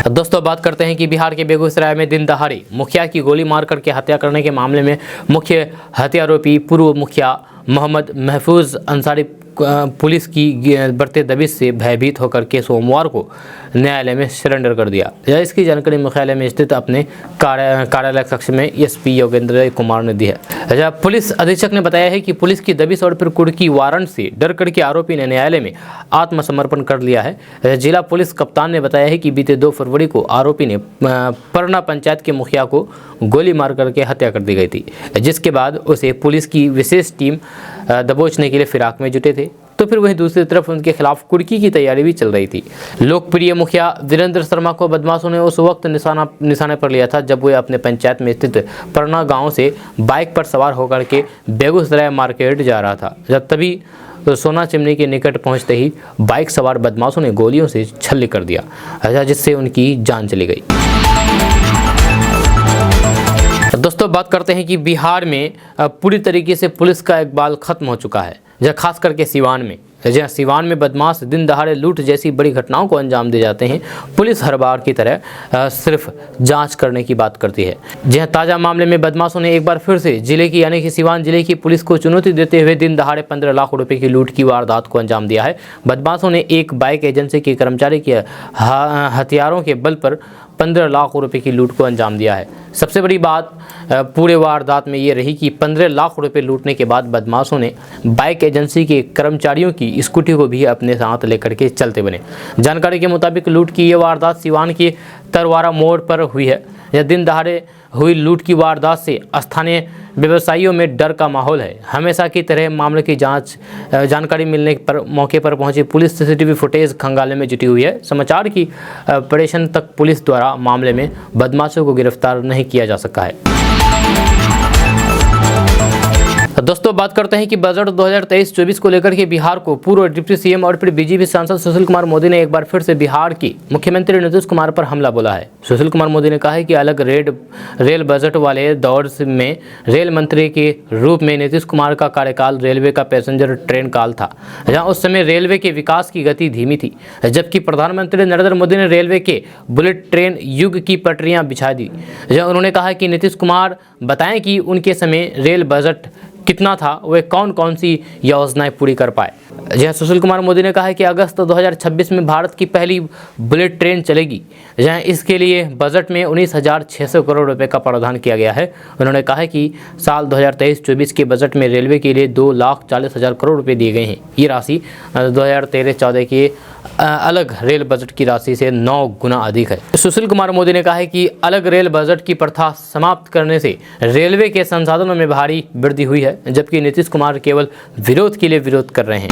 दोस्तों बात करते हैं कि बिहार के बेगूसराय में दिन दहाड़े मुखिया की गोली मार करके हत्या करने के मामले में मुख्य हत्यारोपी पूर्व मुखिया मोहम्मद महफूज अंसारी पुलिस की बढ़ते दबिश से भयभीत होकर के सोमवार को न्यायालय में सरेंडर कर दिया। इसकी जानकारी मुख्यालय में स्थित अपने कार्यालय कक्ष में SP योगेंद्र कुमार ने दी है। पुलिस अधीक्षक ने बताया है कि पुलिस की दबिश और फिर कुर्की वारंट से डर करके आरोपी ने न्यायालय में आत्मसमर्पण कर लिया है। जिला पुलिस कप्तान ने बताया है कि बीते 2 फरवरी को आरोपी ने परना पंचायत के मुखिया को गोली मार करके हत्या कर दी गई थी, जिसके बाद उसे पुलिस की विशेष टीम दबोचने के लिए फिराक में जुटे थे, तो फिर वहीं दूसरी तरफ उनके खिलाफ कुर्की की तैयारी भी चल रही थी। लोकप्रिय मुखिया वीरेंद्र शर्मा को बदमाशों ने उस वक्त निशाने पर लिया था जब वे अपने पंचायत में स्थित परना गांव से बाइक पर सवार होकर के बेगूसराय मार्केट जा रहा था। जब तभी सोना चिमनी के निकट पहुंचते ही बाइक सवार बदमाशों ने गोलियों से छल्ले कर दिया, जिससे उनकी जान चली गई। दोस्तों, बात करते हैं कि बिहार में पूरी तरीके से पुलिस का इकबाल खत्म हो चुका है, जहाँ खास करके सिवान में। जहाँ सिवान में बदमाश दिन दहाड़े लूट जैसी बड़ी घटनाओं को अंजाम दे जाते हैं, पुलिस हर बार की तरह सिर्फ जांच करने की बात करती है। जहाँ ताज़ा मामले में बदमाशों ने एक बार फिर से जिले की यानी कि सिवान जिले की पुलिस को चुनौती देते हुए दिन दहाड़े 15 लाख रुपए की लूट की वारदात को अंजाम दिया है। बदमाशों ने एक बाइक एजेंसी के कर्मचारी के हथियारों के बल पर 15 लाख रुपए की लूट को अंजाम दिया है। सबसे बड़ी बात पूरे वारदात में ये रही कि 15 लाख रुपए लूटने के बाद बदमाशों ने बाइक एजेंसी के कर्मचारियों की स्कूटी को भी अपने साथ लेकर के चलते बने। जानकारी के मुताबिक लूट की ये वारदात सिवान के तरवारा मोड़ पर हुई है। यह दिन दहाड़े हुई लूट की वारदात से स्थानीय व्यवसायियों में डर का माहौल है। हमेशा की तरह मामले की जानकारी मिलने पर मौके पर पहुंची पुलिस सीसीटीवी फुटेज खंगालने में जुटी हुई है। समाचार की ऑपरेशन तक पुलिस द्वारा मामले में बदमाशों को गिरफ्तार नहीं किया जा सका है। दोस्तों, बात करते हैं कि बजट 2023-24 को लेकर के बिहार को पूर्व डिप्टी सीएम और फिर बीजेपी सांसद सुशील कुमार मोदी ने एक बार फिर से बिहार की मुख्यमंत्री नीतीश कुमार पर हमला बोला है। सुशील कुमार मोदी ने कहा है कि अलग रेल बजट वाले दौर में रेल मंत्री के रूप में नीतीश कुमार का कार्यकाल रेलवे का पैसेंजर ट्रेन काल था, जहाँ उस समय रेलवे के विकास की गति धीमी थी, जबकि प्रधानमंत्री नरेंद्र मोदी ने रेलवे के बुलेट ट्रेन युग की पटरियां बिछा दी। जहाँ उन्होंने कहा कि नीतीश कुमार बताएं कि उनके समय रेल बजट कितना था, वे कौन कौन सी योजनाएं पूरी कर पाए। जहाँ सुशील कुमार मोदी ने कहा है कि अगस्त 2026 में भारत की पहली बुलेट ट्रेन चलेगी, जहाँ इसके लिए बजट में 19,600 करोड़ रुपए का प्रावधान किया गया है। उन्होंने कहा है कि साल 2023-24 के बजट में रेलवे के लिए 2,40,000 करोड़ रुपए दिए गए हैं। ये राशि 2013-14 के अलग रेल बजट की राशि से 9 गुना अधिक है। सुशील कुमार मोदी ने कहा है कि अलग रेल बजट की प्रथा समाप्त करने से रेलवे के संसाधनों में भारी वृद्धि हुई है, जबकि नीतीश कुमार केवल विरोध के लिए विरोध कर रहे हैं।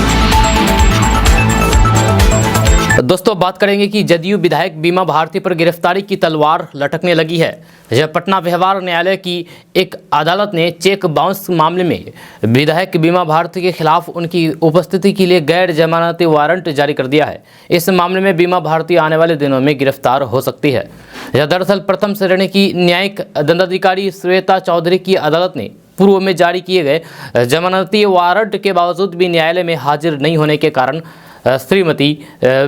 दोस्तों, बात करेंगे कि जदयू विधायक बीमा भारती पर गिरफ्तारी की तलवार लटकने लगी है। जब पटना व्यवहार न्यायालय की एक अदालत ने चेक बाउंस मामले में विधायक बीमा भारती के खिलाफ उनकी उपस्थिति के लिए गैर जमानती वारंट जारी कर दिया है। इस मामले में बीमा भारती आने वाले दिनों में गिरफ्तार हो सकती है। यह दरअसल प्रथम श्रेणी की न्यायिक दंडाधिकारी श्वेता चौधरी की अदालत ने पूर्व में जारी किए गए जमानती वारंट के बावजूद भी न्यायालय में हाजिर नहीं होने के कारण श्रीमती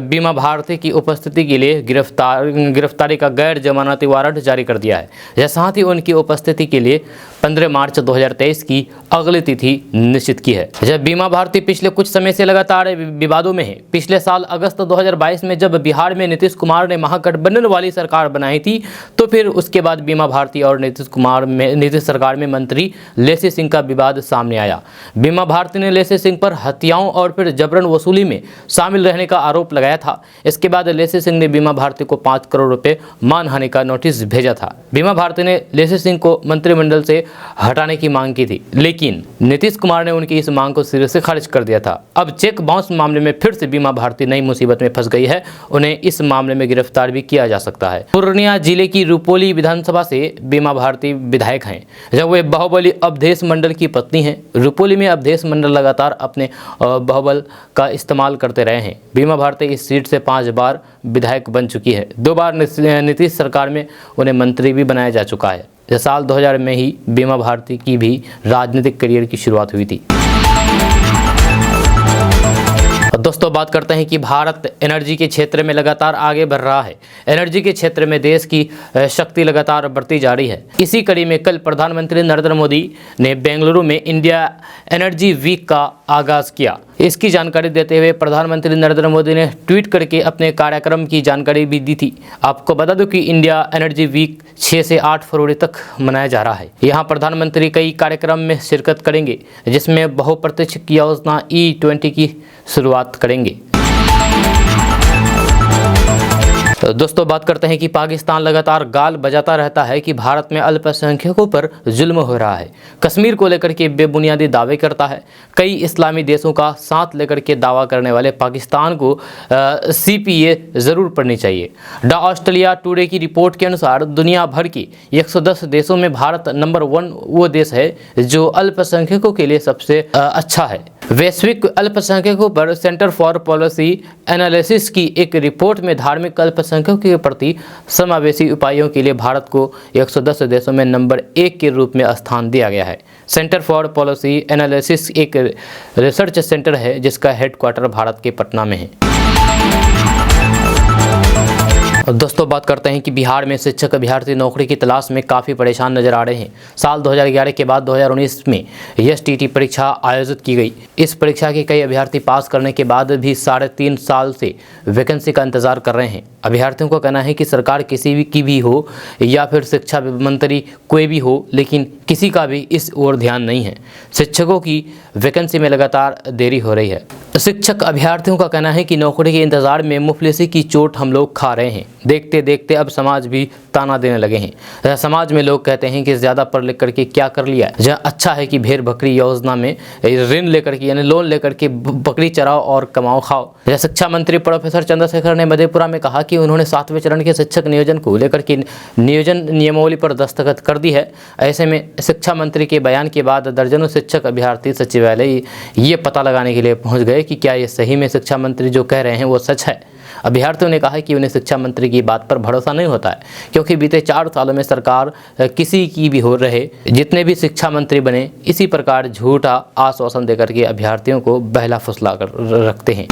बीमा भारती की उपस्थिति के लिए गिरफ्तारी का गैर जमानती वारंट जारी कर दिया है। यह साथ ही उनकी उपस्थिति के लिए 15 मार्च 2023 की अगली तिथि निश्चित की है। जब बीमा भारती पिछले कुछ समय से लगातार विवादों में है। पिछले साल अगस्त 2022 में जब बिहार में नीतीश कुमार ने महागठबंधन वाली सरकार बनाई थी, तो फिर उसके बाद बीमा भारती और नीतीश सरकार में मंत्री लेसी सिंह का विवाद सामने आया। बीमा भारती ने लेसी सिंह पर हत्याओं और फिर जबरन वसूली में शामिल रहने का आरोप लगाया था। इसके बाद लेसी सिंह ने बीमा भारती को 5 करोड़ रुपए मानहानि का नोटिस भेजा था। बीमा भारती ने लेसी सिंह को मंत्रिमंडल से हटाने की मांग की थी, लेकिन नीतीश कुमार ने उनकी इस मांग को सिरे से खारिज कर दिया था। अब चेक बाउंस मामले में फिर से बीमा भारती नई मुसीबत में फंस गई है। उन्हें इस मामले में गिरफ्तार भी किया जा सकता है। पूर्णिया जिले की रुपोली विधानसभा से बीमा भारती विधायक हैं, जब वे बाहुबली अवधेश मंडल की पत्नी हैं। रुपोली में अवधेश मंडल लगातार अपने बाहुबल का इस्तेमाल करते रहे हैं। बीमा भारती इस सीट से 5 बार विधायक बन चुकी है। 2 बार नीतीश सरकार में उन्हें मंत्री भी बनाया जा चुका है। साल 2000 में ही बीमा भारती की भी राजनीतिक करियर की शुरुआत हुई थी। दोस्तों, बात करते हैं कि भारत एनर्जी के क्षेत्र में लगातार आगे बढ़ रहा है। एनर्जी के क्षेत्र में देश की शक्ति लगातार बढ़ती जा रही है। इसी कड़ी में कल प्रधानमंत्री नरेंद्र मोदी ने बेंगलुरु में इंडिया एनर्जी वीक का आगाज किया। इसकी जानकारी देते हुए प्रधानमंत्री नरेंद्र मोदी ने ट्वीट करके अपने कार्यक्रम की जानकारी भी दी थी। आपको बता दूं कि इंडिया एनर्जी वीक 6 से 8 फरवरी तक मनाया जा रहा है। यहाँ प्रधानमंत्री कई कार्यक्रम में शिरकत करेंगे, जिसमें बहुप्रतीक्षित योजना E20 की शुरुआत करेंगे। दोस्तों बात करते हैं कि पाकिस्तान लगातार गाल बजाता रहता है कि भारत में अल्पसंख्यकों पर जुल्म हो रहा है। कश्मीर को लेकर के बेबुनियादी दावे करता है। कई इस्लामी देशों का साथ लेकर के दावा करने वाले पाकिस्तान को CPA ज़रूर पढ़नी चाहिए। द ऑस्ट्रेलिया टुडे की रिपोर्ट के अनुसार दुनिया भर के 110 देशों में भारत नंबर 1 वो देश है जो अल्पसंख्यकों के लिए सबसे अच्छा है। वैश्विक अल्पसंख्यकों पर सेंटर फॉर पॉलिसी एनालिसिस की एक रिपोर्ट में धार्मिक अल्पसंख्यकों के प्रति समावेशी उपायों के लिए भारत को 110 देशों में नंबर 1 के रूप में स्थान दिया गया है। सेंटर फॉर पॉलिसी एनालिसिस एक रिसर्च सेंटर है जिसका हेडक्वार्टर भारत के पटना में है। दोस्तों बात करते हैं कि बिहार में शिक्षक अभ्यर्थी नौकरी की तलाश में काफ़ी परेशान नजर आ रहे हैं। साल 2011 के बाद 2019 में STT परीक्षा आयोजित की गई। इस परीक्षा के कई अभ्यर्थी पास करने के बाद भी 3.5 साल से वैकेंसी का इंतजार कर रहे हैं। अभ्यर्थियों का कहना है कि सरकार किसी भी की भी हो या फिर शिक्षा मंत्री कोई भी हो, लेकिन किसी का भी इस ओर ध्यान नहीं है। शिक्षकों की वैकेंसी में लगातार देरी हो रही है। शिक्षक अभ्यर्थियों का कहना है कि नौकरी के इंतजार में मुफलिसी की चोट हम लोग खा रहे हैं। देखते देखते अब समाज भी ताना देने लगे हैं। समाज में लोग कहते हैं कि ज़्यादा पढ़ लिख करके क्या कर लिया है। जहाँ अच्छा है कि भेड़ बकरी योजना में ऋण लेकर के यानी लोन लेकर के बकरी चराओ और कमाओ खाओ। शिक्षा मंत्री प्रोफेसर चंद्रशेखर ने मधेपुरा में कहा कि उन्होंने 7वें चरण के शिक्षक नियोजन को लेकर के नियोजन नियमावली पर दस्तखत कर दी है। ऐसे में शिक्षा मंत्री के बयान के बाद दर्जनों शिक्षक अभ्यर्थी सचिवालय ये पता लगाने के लिए पहुंच गए कि क्या ये सही में शिक्षा मंत्री जो कह रहे हैं वो सच है। अभ्यर्थियों ने कहा कि उन्हें शिक्षा मंत्री की बात पर भरोसा नहीं होता है, क्योंकि बीते 4 सालों में सरकार किसी की भी हो रहे जितने भी शिक्षा मंत्री बने इसी प्रकार झूठा आश्वासन देकर के अभ्यर्थियों को बहला फुसला कर रखते हैं।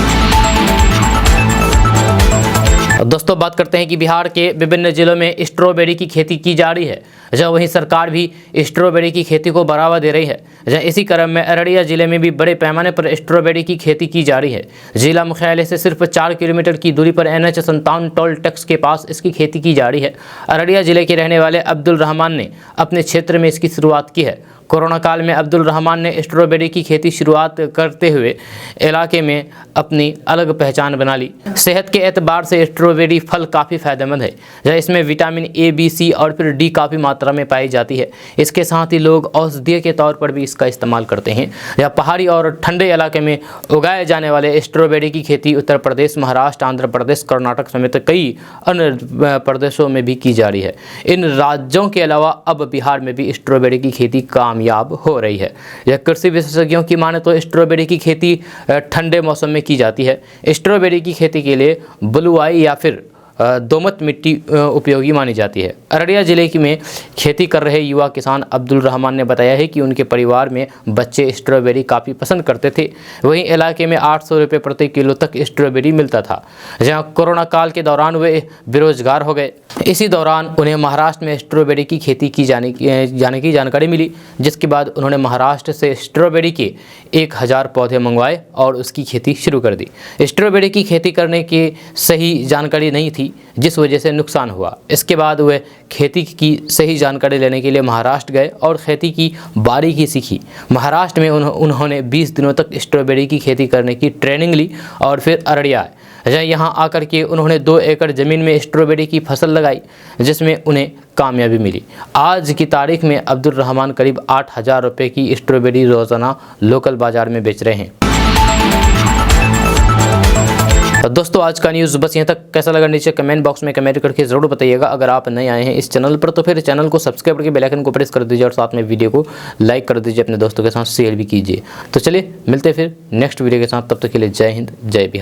दोस्तों बात करते हैं कि बिहार के विभिन्न जिलों में स्ट्रॉबेरी की खेती की जा रही है, जहाँ वहीं सरकार भी स्ट्रॉबेरी की खेती को बढ़ावा दे रही है। जहाँ इसी क्रम में अररिया जिले में भी बड़े पैमाने पर स्ट्रॉबेरी की खेती की जा रही है। जिला मुख्यालय से सिर्फ 4 किलोमीटर की दूरी पर NH57 टोल टैक्स के पास इसकी खेती की जा रही है। अररिया जिले के रहने वाले अब्दुल रहमान ने अपने क्षेत्र में इसकी शुरुआत की है। कोरोना काल में अब्दुल रहमान ने स्ट्रॉबेरी की खेती शुरुआत करते हुए इलाके में अपनी अलग पहचान बना ली। सेहत के एतबार से स्ट्रॉबेरी फल काफ़ी फायदेमंद है, जहाँ इसमें विटामिन A, B, C और फिर D काफ़ी मात्रा में पाई जाती है। इसके साथ ही लोग औषधीय के तौर पर भी इसका इस्तेमाल करते हैं। यह पहाड़ी और ठंडे इलाके में उगाए जाने वाले स्ट्रॉबेरी की खेती उत्तर प्रदेश, महाराष्ट्र, आंध्र प्रदेश, कर्नाटक समेत कई अन्य प्रदेशों में भी की जा रही है। इन राज्यों के अलावा अब बिहार में भी स्ट्रॉबेरी की खेती कामयाब हो रही है। यह कृषि विशेषज्ञों की माने तो स्ट्रॉबेरी की खेती ठंडे मौसम में की जाती है। स्ट्रॉबेरी की खेती के लिए बलुआई या फिर दोमट मिट्टी उपयोगी मानी जाती है। अररिया जिले में खेती कर रहे युवा किसान अब्दुल रहमान ने बताया है कि उनके परिवार में बच्चे स्ट्रॉबेरी काफ़ी पसंद करते थे। वहीं इलाके में 800 रुपये प्रति किलो तक स्ट्रॉबेरी मिलता था। जहां कोरोना काल के दौरान वे बेरोजगार हो गए। इसी दौरान उन्हें महाराष्ट्र में स्ट्रॉबेरी की खेती की जाने की जानकारी मिली, जिसके बाद उन्होंने महाराष्ट्र से स्ट्रॉबेरी के 1000 पौधे मंगवाए और उसकी खेती शुरू कर दी। स्ट्रॉबेरी की खेती करने की सही जानकारी नहीं थी, जिस वजह से नुकसान हुआ। इसके बाद वे खेती की सही जानकारी लेने के लिए महाराष्ट्र गए और खेती की बारीकी सीखी। महाराष्ट्र में उन्होंने 20 दिनों तक स्ट्रॉबेरी की खेती करने की ट्रेनिंग ली और फिर अररिया आए। यहाँ आकर के उन्होंने 2 एकड़ ज़मीन में स्ट्रॉबेरी की फसल लगाई, जिसमें उन्हें कामयाबी मिली। आज की तारीख में अब्दुल रहमान करीब 8000 रुपये की स्ट्रॉबेरी रोज़ाना लोकल बाज़ार में बेच रहे हैं। तो दोस्तों आज का न्यूज़ बस यहाँ तक। कैसा लगा नीचे कमेंट बॉक्स में कमेंट करके ज़रूर बताइएगा। अगर आप नए आए हैं इस चैनल पर तो फिर चैनल को सब्सक्राइब करके बेल आइकन को प्रेस कर दीजिए और साथ में वीडियो को लाइक कर दीजिए, अपने दोस्तों के साथ शेयर भी कीजिए। तो चलिए मिलते हैं फिर नेक्स्ट वीडियो के साथ, तब तक के लिए जय हिंद, जय बिहार।